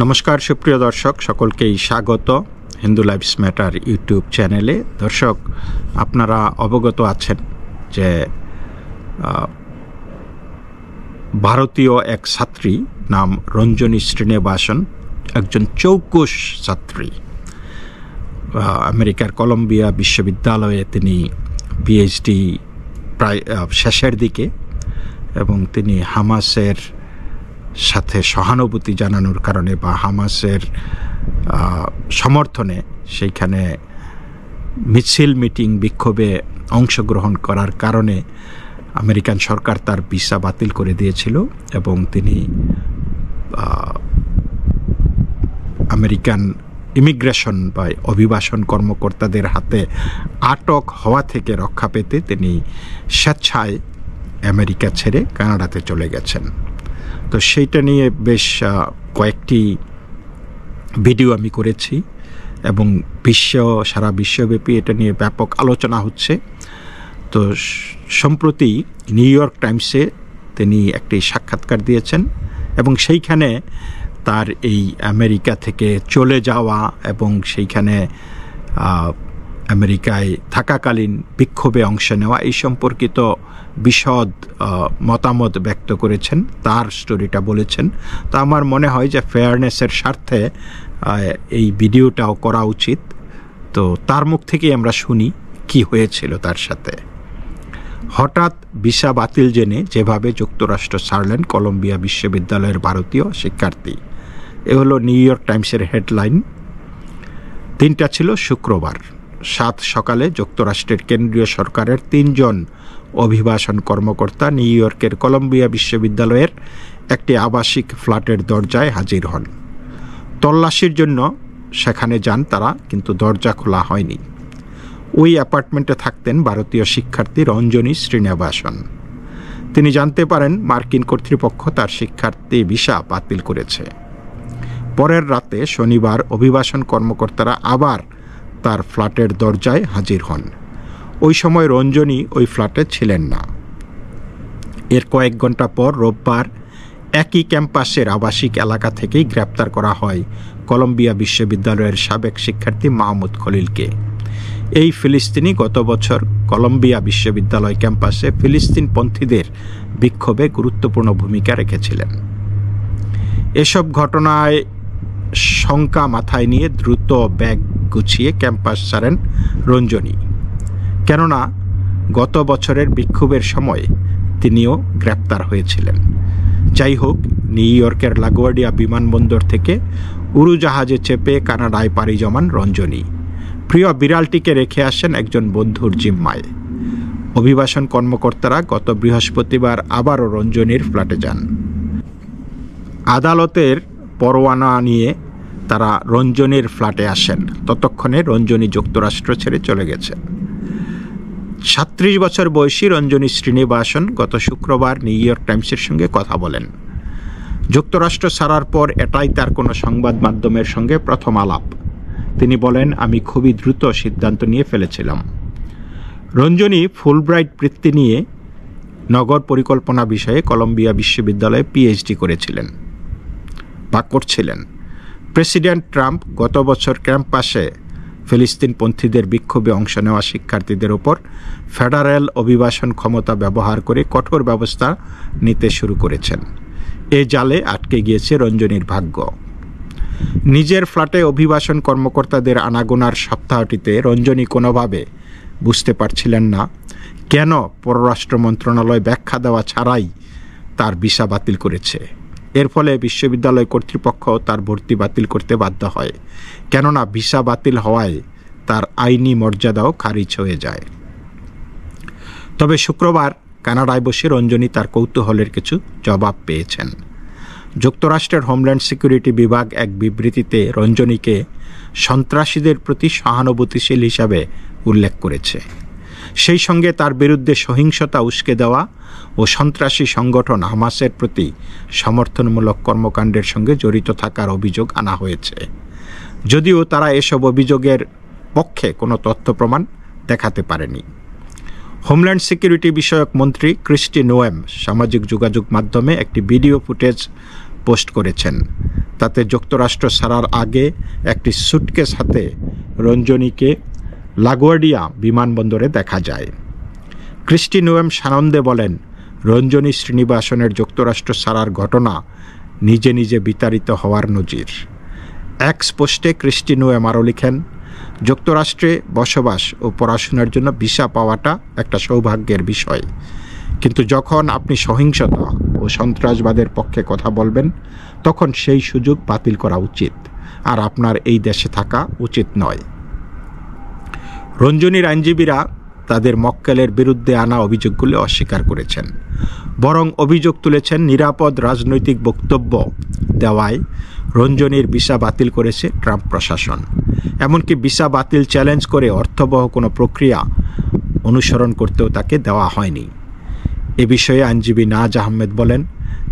নমস্কার সুপ্রিয় দর্শক, সকলকেই স্বাগত হিন্দু লাইভস ম্যাটার ইউটিউব চ্যানেলে। দর্শক, আপনারা অবগত আছেন যে ভারতীয় এক ছাত্রী নাম রঞ্জনী শ্রীনিবাসন, একজন চৌকস ছাত্রী। আমেরিকার কলম্বিয়া বিশ্ববিদ্যালয়ে তিনি পিএইচডি প্রায় শেষের দিকে, এবং তিনি হামাসের সাথে সহানুভূতি জানানোর কারণে বা হামাসের সমর্থনে সেইখানে মিছিল মিটিং বিক্ষোভে অংশগ্রহণ করার কারণে আমেরিকান সরকার তার ভিসা বাতিল করে দিয়েছিল এবং তিনি আমেরিকান ইমিগ্রেশন বা অভিবাসন কর্মকর্তাদের হাতে আটক হওয়া থেকে রক্ষা পেতে তিনি স্বেচ্ছায় আমেরিকা ছেড়ে কানাডাতে চলে গেছেন। তো সেইটা নিয়ে বেশ কয়েকটি ভিডিও আমি করেছি এবং সারা বিশ্বব্যাপী এটা নিয়ে ব্যাপক আলোচনা হচ্ছে। তো সম্প্রতি নিউ ইয়র্ক টাইমসে তিনি একটি সাক্ষাৎকার দিয়েছেন এবং সেইখানে তার এই আমেরিকা থেকে চলে যাওয়া এবং সেইখানে আমেরিকায় থাকাকালীন বিক্ষোভে অংশ নেওয়া এই সম্পর্কিত বিশদ মতামত ব্যক্ত করেছেন, তার স্টোরিটা বলেছেন। তো আমার মনে হয় যে ফেয়ারনেসের স্বার্থে এই ভিডিওটাও করা উচিত। তো তার মুখ থেকেই আমরা শুনি কি হয়েছিল তার সাথে। হঠাৎ ভিসা বাতিল জেনে যেভাবে যুক্তরাষ্ট্র ছাড়লেন কলম্বিয়া বিশ্ববিদ্যালয়ের ভারতীয় শিক্ষার্থী, এ হলো নিউ ইয়র্ক টাইমসের হেডলাইন। দিনটা ছিল শুক্রবার 7 সকালে যুক্তরাষ্ট্রের কেন্দ্রীয় সরকারের 3 জন অভিবাসন কর্মকর্তা নিউ ইয়র্কের কলম্বিয়া বিশ্ববিদ্যালয়ের একটি আবাসিক ফ্ল্যাটের দরজায় হাজির হন। তল্লাশির জন্য সেখানে যান তারা, কিন্তু দরজা খোলা হয়নি। ওই অ্যাপার্টমেন্টে থাকতেন ভারতীয় শিক্ষার্থী রঞ্জনী শ্রীনিবাসন। তিনি জানতে পারেন মার্কিন কর্তৃপক্ষ তার শিক্ষার্থী ভিসা বাতিল করেছে। পরের রাতে শনিবার অভিবাসন কর্মকর্তারা আবার তার ফ্ল্যাটের দরজায় হাজির হন। ওই সময় রঞ্জনী ওই ফ্ল্যাটে ছিলেন না। এর কয়েক ঘন্টা পর রোববার একই ক্যাম্পাসের আবাসিক এলাকা থেকেই গ্রেপ্তার করা হয় কলম্বিয়া বিশ্ববিদ্যালয়ের সাবেক শিক্ষার্থী মাহমুদ খলিলকে। এই ফিলিস্তিনি গত বছর কলম্বিয়া বিশ্ববিদ্যালয় ক্যাম্পাসে ফিলিস্তিনপন্থীদের বিক্ষোভে গুরুত্বপূর্ণ ভূমিকা রেখেছিলেন। এসব ঘটনায় শঙ্কা মাথায় নিয়ে দ্রুত ব্যাগ গুছিয়ে ক্যাম্পাস ছাড়েন রঞ্জনী, কেননা গত বছরের বিক্ষোভের সময় তিনিও গ্রেপ্তার হয়েছিলেন। যাই হোক, নিউ ইয়র্কের লাগুয়ার্ডিয়া বিমানবন্দর থেকে উড়োজাহাজে চেপে কানাডায় পাড়ি জমান রঞ্জনী প্রিয় বিড়ালটিকে রেখে আসেন একজন বন্ধুর জিম্মায়। অভিবাসন কর্মকর্তারা গত বৃহস্পতিবার আবারও রঞ্জনীর ফ্ল্যাটে যান। আদালতের পরোয়ানা নিয়ে তারা রঞ্জনীর ফ্ল্যাটে আসেন। ততক্ষণে রঞ্জনী যুক্তরাষ্ট্র ছেড়ে চলে গেছেন। 37 বছর বয়সী রঞ্জনী শ্রীনিবাসন গত শুক্রবার নিউ ইয়র্ক টাইমসের সঙ্গে কথা বলেন। যুক্তরাষ্ট্র ছাড়ার পর এটাই তার কোনো সংবাদ মাধ্যমের সঙ্গে প্রথম আলাপ। তিনি বলেন, আমি খুবই দ্রুত সিদ্ধান্ত নিয়ে ফেলেছিলাম। রঞ্জনী ফুলব্রাইট বৃত্তি নিয়ে নগর পরিকল্পনা বিষয়ে কলম্বিয়া বিশ্ববিদ্যালয়ে পিএইচডি করছিলেন। প্রেসিডেন্ট ট্রাম্প গত বছর ক্যাম্পাসে ফিলিস্তিনপন্থীদের বিক্ষোভে অংশ নেওয়া শিক্ষার্থীদের ওপর ফেডারেল অভিবাসন ক্ষমতা ব্যবহার করে কঠোর ব্যবস্থা নিতে শুরু করেছেন। এ জালে আটকে গিয়েছে রঞ্জনীর ভাগ্য। নিজের ফ্ল্যাটে অভিবাসন কর্মকর্তাদের আনাগোনার সপ্তাহটিতে রঞ্জনী কোনোভাবে বুঝতে পারছিলেন না কেন পররাষ্ট্র মন্ত্রণালয় ব্যাখ্যা দেওয়া ছাড়াই তার ভিসা বাতিল করেছে। এর ফলে বিশ্ববিদ্যালয় কর্তৃপক্ষ তার ভর্তি বাতিল করতে বাধ্য হয়, কেননা ভিসা বাতিল হওয়ায় তার আইনি মর্যাদাও খারিজ হয়ে যায়। তবে শুক্রবার কানাডায় বসে রঞ্জনী তার কৌতূহলের কিছু জবাব পেয়েছেন। যুক্তরাষ্ট্রের হোমল্যান্ড সিকিউরিটি বিভাগ এক বিবৃতিতে রঞ্জনীকে সন্ত্রাসীদের প্রতি সহানুভূতিশীল হিসাবে উল্লেখ করেছে। সেই সঙ্গে তার বিরুদ্ধে সহিংসতা উস্কে দেওয়া ও সন্ত্রাসী সংগঠন হামাসের প্রতি সমর্থনমূলক কর্মকাণ্ডের সঙ্গে জড়িত থাকার অভিযোগ আনা হয়েছে, যদিও তারা এসব অভিযোগের পক্ষে কোনো তথ্য প্রমাণ দেখাতে পারেনি। হোমল্যান্ড সিকিউরিটি বিষয়ক মন্ত্রী ক্রিস্টি নোয়েম সামাজিক যোগাযোগ মাধ্যমে একটি ভিডিও ফুটেজ পোস্ট করেছেন। তাতে যুক্তরাষ্ট্র ছাড়ার আগে একটি সুটকেস হাতে রঞ্জনীকে লাগুয়ার্ডিয়া বিমানবন্দরে দেখা যায়। ক্রিস্টি নোয়েম সানন্দে বলেন, রঞ্জনী শ্রীনিবাসনের যুক্তরাষ্ট্র ছাড়ার ঘটনা নিজে নিজে বিতাড়িত হওয়ার নজির। এক্স পোস্টে ক্রিস্টি নোয়েম আরও লিখেন, যুক্তরাষ্ট্রে বসবাস ও পড়াশোনার জন্য ভিসা পাওয়াটা একটা সৌভাগ্যের বিষয়, কিন্তু যখন আপনি সহিংসতা ও সন্ত্রাসবাদের পক্ষে কথা বলবেন তখন সেই সুযোগ বাতিল করা উচিত, আর আপনার এই দেশে থাকা উচিত নয়। রঞ্জনীর আইনজীবীরা তাদের মক্কেলের বিরুদ্ধে আনা অভিযোগগুলি অস্বীকার করেছেন, বরং অভিযোগ তুলেছেন নিরাপদ রাজনৈতিক বক্তব্য দেওয়ায় রঞ্জনীর ভিসা বাতিল করেছে ট্রাম্প প্রশাসন। এমনকি ভিসা বাতিল চ্যালেঞ্জ করে অর্থবহ কোনো প্রক্রিয়া অনুসরণ করতেও তাকে দেওয়া হয়নি। এ বিষয়ে আইনজীবী নাজ আহমেদ বলেন,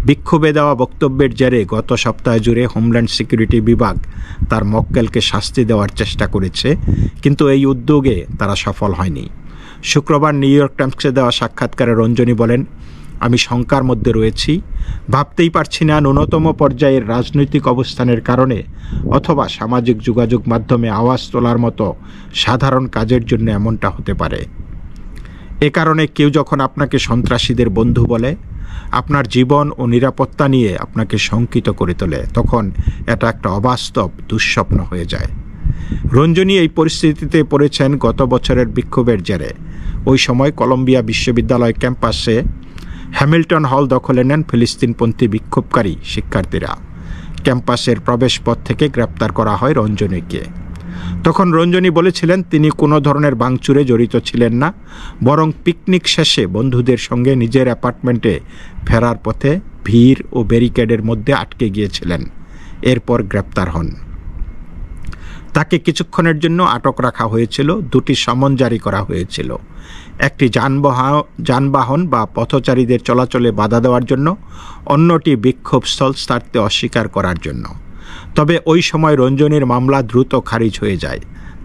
বিক্ষোভে দেওয়া বক্তব্যের জেরে গত সপ্তাহ জুড়ে হোমল্যান্ড সিকিউরিটি বিভাগ তার মক্কেলকে শাস্তি দেওয়ার চেষ্টা করেছে, কিন্তু এই উদ্যোগে তারা সফল হয়নি। শুক্রবার নিউ ইয়র্ক টাইমসকে দেওয়া সাক্ষাৎকারে রঞ্জনী বলেন, আমি শঙ্কার মধ্যে রয়েছি, ভাবতেই পারছি না ন্যূনতম পর্যায়ের রাজনৈতিক অবস্থানের কারণে অথবা সামাজিক যোগাযোগ মাধ্যমে আওয়াজ তোলার মতো সাধারণ কাজের জন্য এমনটা হতে পারে। এ কারণে কেউ যখন আপনাকে সন্ত্রাসীদের বন্ধু বলে, আপনার জীবন ও নিরাপত্তা নিয়ে আপনাকে শঙ্কিত করে তোলে, তখন এটা একটা অবাস্তব দুঃস্বপ্ন হয়ে যায়। রঞ্জনী এই পরিস্থিতিতে পড়েছেন গত বছরের বিক্ষোভের জেরে। ওই সময় কলম্বিয়া বিশ্ববিদ্যালয় ক্যাম্পাসে হ্যামিল্টন হল দখলে নেন ফিলিস্তিনপন্থী বিক্ষোভকারী শিক্ষার্থীরা। ক্যাম্পাসের প্রবেশপথ থেকে গ্রেপ্তার করা হয় রঞ্জনীকে। তখন রঞ্জনী বলেছিলেন তিনি কোনো ধরনের ভাঙচুরে জড়িত ছিলেন না, বরং পিকনিক শেষে বন্ধুদের সঙ্গে নিজের অ্যাপার্টমেন্টে ফেরার পথে ভিড় ও ব্যারিকেডের মধ্যে আটকে গিয়েছিলেন। এরপর গ্রেপ্তার হন। তাকে কিছুক্ষণের জন্য আটক রাখা হয়েছিল, দুটি সমন জারি করা হয়েছিল, একটি যানবাহন বা পথচারীদের চলাচলে বাধা দেওয়ার জন্য, অন্যটি বিক্ষোভস্থল ছাড়তে অস্বীকার করার জন্য। তবে ওই সময় রঞ্জনীর মামলা দ্রুত খারিজ হয়ে যায়।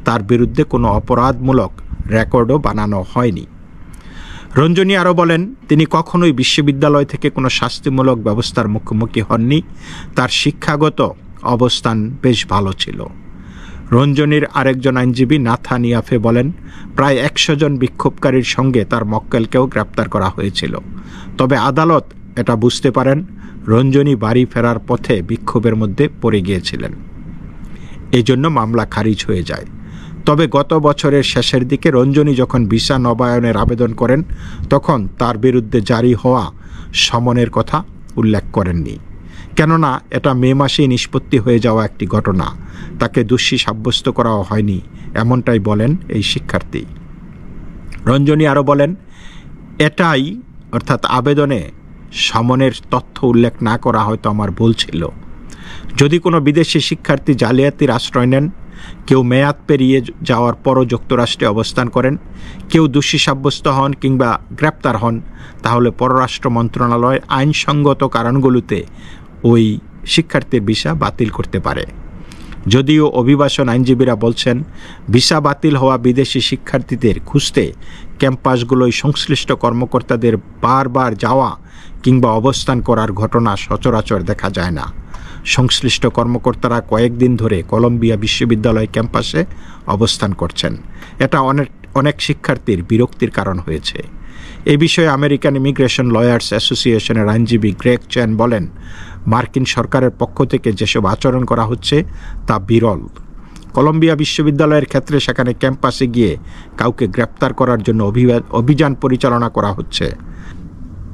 তার বিরুদ্ধে কোনো অপরাধমূলক রেকর্ডও বানানো হয়নি। রঞ্জনী আরও বলেন, তিনি কখনোই বিশ্ববিদ্যালয় থেকে কোনো শাস্তিমূলক ব্যবস্থার মুখোমুখি হননি। তার শিক্ষাগত অবস্থান বেশ ভালো ছিল। রঞ্জনীর আরেকজন আইনজীবী নাথান ইয়াফে বলেন, প্রায় 100 জন বিক্ষোভকারীর সঙ্গে তার মক্কেলকেও গ্রেপ্তার করা হয়েছিল। তবে আদালত এটা বুঝতে পারেন রঞ্জনী বাড়ি ফেরার পথে বিক্ষোভের মধ্যে পড়ে গিয়েছিলেন, এজন্য মামলা খারিজ হয়ে যায়। তবে গত বছরের শেষের দিকে রঞ্জনী যখন ভিসা নবায়নের আবেদন করেন তখন তার বিরুদ্ধে জারি হওয়া সমনের কথা উল্লেখ করেননি, কেননা এটা মে মাসেই নিষ্পত্তি হয়ে যাওয়া একটি ঘটনা। তাকে দোষী সাব্যস্ত করাও হয়নি, এমনটাই বলেন এই শিক্ষার্থী। রঞ্জনী আরও বলেন, এটাই অর্থাৎ আবেদনে সমনের তথ্য উল্লেখ না করা হয়তো আমার ভুল ছিল। যদি কোনো বিদেশি শিক্ষার্থী জালিয়াতির আশ্রয় নেন, কেউ মেয়াদ পেরিয়ে যাওয়ার পরও যুক্তরাষ্ট্রে অবস্থান করেন, কেউ দোষী সাব্যস্ত হন কিংবা গ্রেপ্তার হন, তাহলে পররাষ্ট্র মন্ত্রণালয় আইনসঙ্গত কারণগুলোতে ওই শিক্ষার্থীর ভিসা বাতিল করতে পারে। যদিও অভিবাসন আইনজীবীরা বলছেন, ভিসা বাতিল হওয়া বিদেশি শিক্ষার্থীদের খুঁজতে ক্যাম্পাসগুলোয় সংশ্লিষ্ট কর্মকর্তাদের বারবার যাওয়া কিংবা অবস্থান করার ঘটনা সচরাচর দেখা যায় না। সংশ্লিষ্ট কর্মকর্তারা কয়েকদিন ধরে কলম্বিয়া বিশ্ববিদ্যালয় ক্যাম্পাসে অবস্থান করছেন। এটা অনেক শিক্ষার্থীর বিরক্তির কারণ হয়েছে। এ বিষয়ে আমেরিকান ইমিগ্রেশন লয়ার্স অ্যাসোসিয়েশনের আইনজীবী গ্রেগ চ্যান বলেন, মার্কিন সরকারের পক্ষ থেকে যেসব আচরণ করা হচ্ছে তা বিরল। কলম্বিয়া বিশ্ববিদ্যালয়ের ক্ষেত্রে সেখানে ক্যাম্পাসে গিয়ে কাউকে গ্রেপ্তার করার জন্য অভিযান পরিচালনা করা হচ্ছে।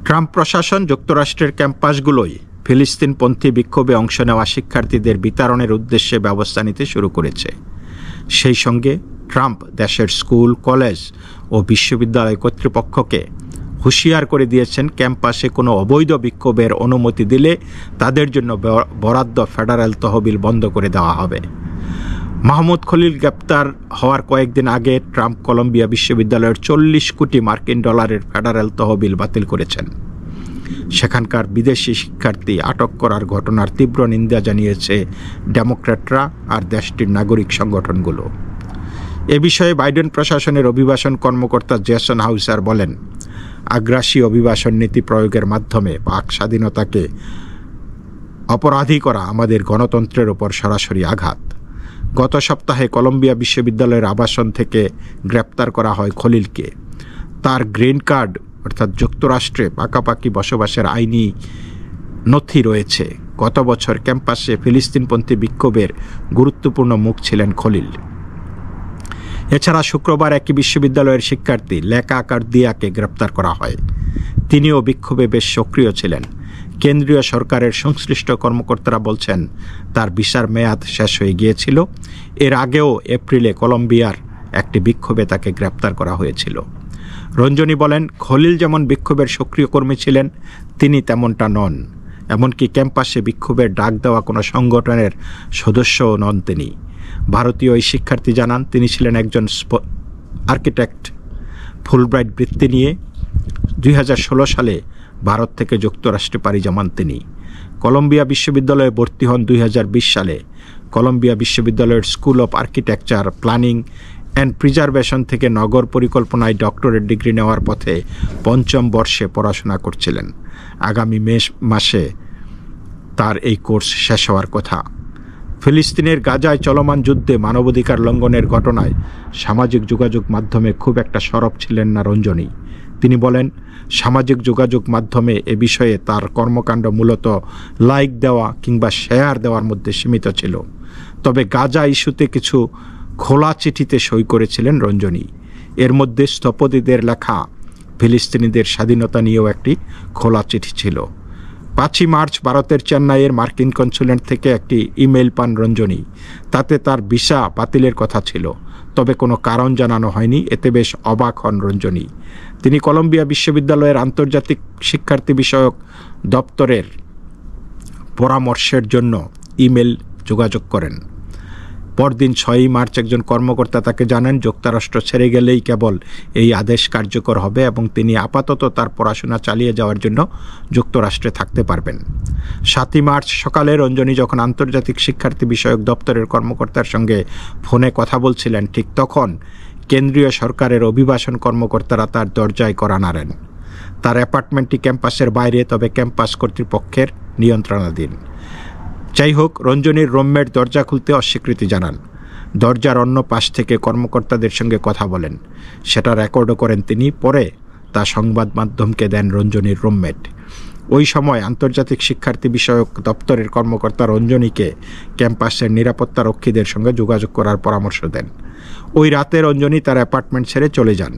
ট্রাম্প প্রশাসন যুক্তরাষ্ট্রের ক্যাম্পাসগুলোয় ফিলিস্তিনপন্থী বিক্ষোভে অংশ নেওয়া শিক্ষার্থীদের বিতরণের উদ্দেশ্যে ব্যবস্থা নিতে শুরু করেছে। সেই সঙ্গে ট্রাম্প দেশের স্কুল, কলেজ ও বিশ্ববিদ্যালয় কর্তৃপক্ষকে হুঁশিয়ার করে দিয়েছেন, ক্যাম্পাসে কোনো অবৈধ বিক্ষোভের অনুমতি দিলে তাদের জন্য বরাদ্দ ফেডারেল তহবিল বন্ধ করে দেওয়া হবে। মাহমুদ খলিল গ্রেপ্তার হওয়ার কয়েকদিন আগে ট্রাম্প কলম্বিয়া বিশ্ববিদ্যালয়ের 40 কোটি মার্কিন ডলারের ফেডারেল তহবিল বাতিল করেছেন। সেখানকার বিদেশি শিক্ষার্থী আটক করার ঘটনার তীব্র নিন্দা জানিয়েছে ডেমোক্র্যাটরা আর দেশটির নাগরিক সংগঠনগুলো। এ বিষয়ে বাইডেন প্রশাসনের অভিবাসন কর্মকর্তা জেসন হাউসার বলেন, আগ্রাসী অভিবাসন নীতি প্রয়োগের মাধ্যমে বাক স্বাধীনতাকে অপরাধী করা আমাদের গণতন্ত্রের ওপর সরাসরি আঘাত। গত সপ্তাহে কলম্বিয়া বিশ্ববিদ্যালয়ের আবাসন থেকে গ্রেপ্তার করা হয় খলিলকে। তার গ্রিন কার্ড অর্থাৎ যুক্তরাষ্ট্রে পাকাপাকি বসবাসের আইনি নথি রয়েছে। গত বছর ক্যাম্পাসে ফিলিস্তিনপন্থী বিক্ষোভের গুরুত্বপূর্ণ মুখ ছিলেন খলিল। এছাড়া শুক্রবার একই বিশ্ববিদ্যালয়ের শিক্ষার্থী লেকা কার্দিয়াকে গ্রেপ্তার করা হয়। তিনিও বিক্ষোভে বেশ সক্রিয় ছিলেন। কেন্দ্রীয় সরকারের সংশ্লিষ্ট কর্মকর্তারা বলছেন তার ভিসার মেয়াদ শেষ হয়ে গিয়েছিল। এর আগেও এপ্রিলে কলম্বিয়ার একটি বিক্ষোভে তাকে গ্রেপ্তার করা হয়েছিল। রঞ্জনী বলেন, খলিল যেমন বিক্ষোভের সক্রিয় কর্মী ছিলেন, তিনি তেমনটা নন। এমনকি ক্যাম্পাসে বিক্ষোভের ডাক দেওয়া কোনো সংগঠনের সদস্যও নন তিনি। ভারতীয় এই শিক্ষার্থী জানান তিনি ছিলেন একজন আর্কিটেক্ট। ফুলব্রাইট বৃত্তি নিয়ে 2016 সালে ভারত থেকে যুক্তরাষ্ট্রে পাড়ি জমান তিনি। কলম্বিয়া বিশ্ববিদ্যালয়ে ভর্তি হন 2020 সালে। কলম্বিয়া বিশ্ববিদ্যালয়ের school of architecture, planning and preservation থেকে নগর পরিকল্পনায় ডক্টরেট ডিগ্রি নেওয়ার পথে 5ম বর্ষে পড়াশোনা করছিলেন। আগামী মে মাসে তার এই কোর্স শেষ হওয়ার কথা। ফিলিস্তিনের গাজায় চলমান যুদ্ধে মানবাধিকার লঙ্ঘনের ঘটনায় সামাজিক যোগাযোগ মাধ্যমে খুব একটা সরব ছিলেন না রঞ্জনী। তিনি বলেন, সামাজিক যোগাযোগ মাধ্যমে এ বিষয়ে তার কর্মকাণ্ড মূলত লাইক দেওয়া কিংবা শেয়ার দেওয়ার মধ্যে সীমিত ছিল। তবে গাজা ইস্যুতে কিছু খোলা চিঠিতে সই করেছিলেন রঞ্জনী। এর মধ্যে স্থপতিদের লেখা ফিলিস্তিনিদের স্বাধীনতা নিয়েও একটি খোলা চিঠি ছিল। 5ই মার্চ ভারতের চেন্নাইয়ের মার্কিন কনসুলেট থেকে একটি ইমেইল পান রঞ্জনী। তাতে তার ভিসা বাতিলের কথা ছিল, তবে কোনো কারণ জানানো হয়নি। এতে বেশ অবাক হন রঞ্জনী। তিনি কলম্বিয়া বিশ্ববিদ্যালয়ের আন্তর্জাতিক শিক্ষার্থী বিষয়ক দপ্তরের পরামর্শের জন্য ইমেল যোগাযোগ করেন। পরদিন 6ই মার্চ একজন কর্মকর্তা তাকে জানান যুক্তরাষ্ট্র ছেড়ে গেলেই কেবল এই আদেশ কার্যকর হবে এবং তিনি আপাতত তার পড়াশোনা চালিয়ে যাওয়ার জন্য যুক্তরাষ্ট্রে থাকতে পারবেন। 7ই মার্চ সকালে রঞ্জনী যখন আন্তর্জাতিক শিক্ষার্থী বিষয়ক দপ্তরের কর্মকর্তার সঙ্গে ফোনে কথা বলছিলেন, ঠিক তখন কেন্দ্রীয় সরকারের অভিবাসন কর্মকর্তারা তার দরজায় কড়া নাড়েন। তার অ্যাপার্টমেন্টটি ক্যাম্পাসের বাইরে, তবে ক্যাম্পাস কর্তৃপক্ষের নিয়ন্ত্রণাধীন। যাই হোক, রঞ্জনীর রুমমেট দরজা খুলতে অস্বীকৃতি জানান। দরজার অন্য পাশ থেকে কর্মকর্তাদের সঙ্গে কথা বলেন, সেটা রেকর্ডও করেন তিনি। পরে তা সংবাদ মাধ্যমকে দেন রঞ্জনীর রুমমেট। ওই সময় আন্তর্জাতিক শিক্ষার্থী বিষয়ক দপ্তরের কর্মকর্তা রঞ্জনীকে ক্যাম্পাসের নিরাপত্তা রক্ষীদের সঙ্গে যোগাযোগ করার পরামর্শ দেন। ওই রাতে রঞ্জনী তার অ্যাপার্টমেন্ট ছেড়ে চলে যান।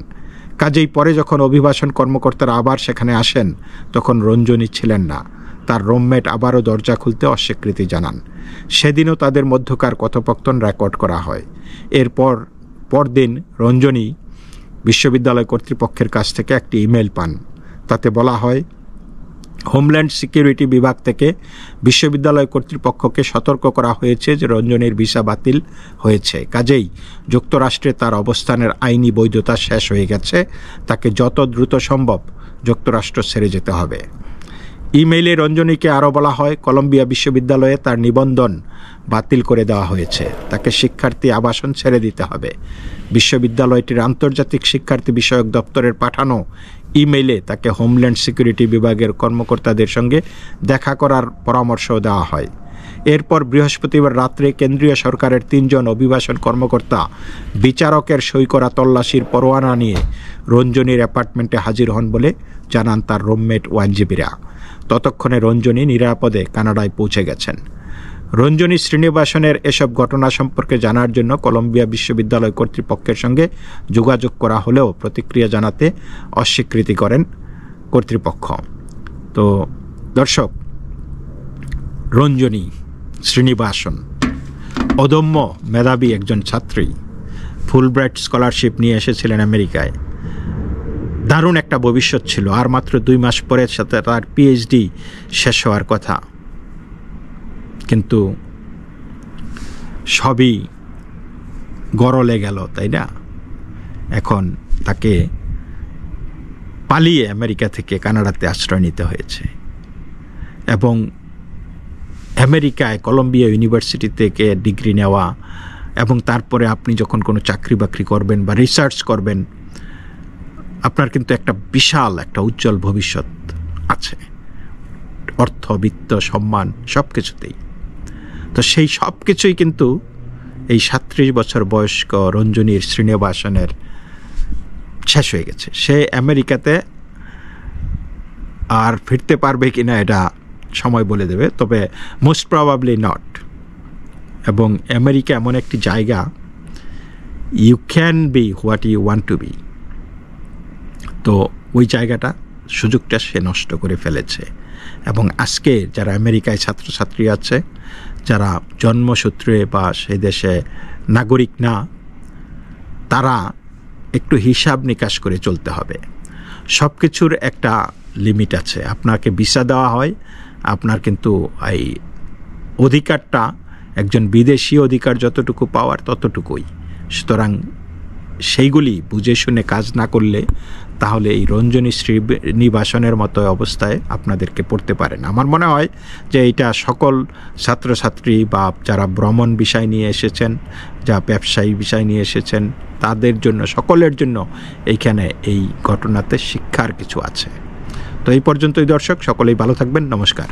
কাজেই পরে যখন অভিবাসন কর্মকর্তারা আবার সেখানে আসেন, তখন রঞ্জনী ছিলেন না। তার রুমমেট আবারও দরজা খুলতে অস্বীকৃতি জানান। সেদিনও তাদের মধ্যকার কথোপকথন রেকর্ড করা হয়। পরদিন রঞ্জনী বিশ্ববিদ্যালয় কর্তৃপক্ষের কাছ থেকে একটি ইমেল পান। তাতে বলা হয়, হোমল্যান্ড সিকিউরিটি বিভাগ থেকে বিশ্ববিদ্যালয় কর্তৃপক্ষকে সতর্ক করা হয়েছে যে রঞ্জনীর ভিসা বাতিল হয়েছে। কাজেই যুক্তরাষ্ট্রে তার অবস্থানের আইনি বৈধতা শেষ হয়ে গেছে। তাকে যত দ্রুত সম্ভব যুক্তরাষ্ট্র ছেড়ে যেতে হবে। ইমেইলে রঞ্জনীকে আরও বলা হয়, কলম্বিয়া বিশ্ববিদ্যালয়ে তার নিবন্ধন বাতিল করে দেওয়া হয়েছে। তাকে শিক্ষার্থী আবাসন ছেড়ে দিতে হবে। বিশ্ববিদ্যালয়টির আন্তর্জাতিক শিক্ষার্থী বিষয়ক দপ্তরের পাঠানো ইমেইলে তাকে হোমল্যান্ড সিকিউরিটি বিভাগের কর্মকর্তাদের সঙ্গে দেখা করার পরামর্শ দেওয়া হয়। এরপর বৃহস্পতিবার রাত্রে কেন্দ্রীয় সরকারের 3 জন অভিবাসন কর্মকর্তা বিচারকের সই করা তল্লাশির পরোয়ানা নিয়ে রঞ্জনীর অ্যাপার্টমেন্টে হাজির হন বলে জানান তার রুমমেট ও আইনজীবীরা। ততক্ষণে রঞ্জনী নিরাপদে কানাডায় পৌঁছে গেছেন। রঞ্জনী শ্রীনিবাসনের এসব ঘটনা সম্পর্কে জানার জন্য কলম্বিয়া বিশ্ববিদ্যালয় কর্তৃপক্ষের সঙ্গে যোগাযোগ করা হলেও প্রতিক্রিয়া জানাতে অস্বীকৃতি করেন কর্তৃপক্ষ। তো দর্শক, রঞ্জনী শ্রীনিবাসন অদম্য মেধাবী একজন ছাত্রী। ফুলব্রাইট স্কলারশিপ নিয়ে এসেছিলেন আমেরিকায়। দারুণ একটা ভবিষ্যৎ ছিল। আর মাত্র 2 মাস পরে সাথে তার পিএইচডি শেষ হওয়ার কথা, কিন্তু সবই গরলে গেল, তাই না? এখন তাকে পালিয়ে আমেরিকা থেকে কানাডাতে আশ্রয় নিতে হয়েছে এবং আমেরিকায় কলম্বিয়া ইউনিভার্সিটি থেকে ডিগ্রি নেওয়া এবং তারপরে আপনি যখন কোনো চাকরি বাকরি করবেন বা রিসার্চ করবেন, আপনার কিন্তু একটা বিশাল একটা উজ্জ্বল ভবিষ্যৎ আছে। অর্থ, বিত্ত, সম্মান সব কিছুতেই। তো সেই সব কিছুই কিন্তু এই 37 বছর বয়স্ক রঞ্জনীর শ্রীনিবাসনের শেষ হয়ে গেছে। সে আমেরিকাতে আর ফিরতে পারবে কিনা এটা সময় বলে দেবে, তবে মোস্ট প্রবাবলি নট। এবং আমেরিকা এমন একটি জায়গা, you can be what you want to be. তো ওই জায়গাটা, সুযোগটা সে নষ্ট করে ফেলেছে। এবং আজকে যারা আমেরিকায় ছাত্রছাত্রী আছে, যারা জন্মসূত্রে বা সেই দেশে নাগরিক না, তারা একটু হিসাব নিকাশ করে চলতে হবে। সব কিছুর একটা লিমিট আছে। আপনাকে ভিসা দেওয়া হয়, আপনার কিন্তু এই অধিকারটা একজন বিদেশি অধিকার যতটুকু পাওয়ার ততটুকুই। সুতরাং সেইগুলি বুঝে শুনে কাজ না করলে তাহলে এই রঞ্জনী শ্রীনিবাসনের মতো অবস্থায় আপনাদেরকে পড়তে পারেন। আমার মনে হয় যে এটা সকল ছাত্রছাত্রী বা যারা ভ্রমণ বিষয় নিয়ে এসেছেন, যা ব্যবসায়ী বিষয় নিয়ে এসেছেন, তাদের জন্য, সকলের জন্য এইখানে এই ঘটনাতে শিক্ষার কিছু আছে। তো এই পর্যন্তই দর্শক, সকলেই ভালো থাকবেন। নমস্কার।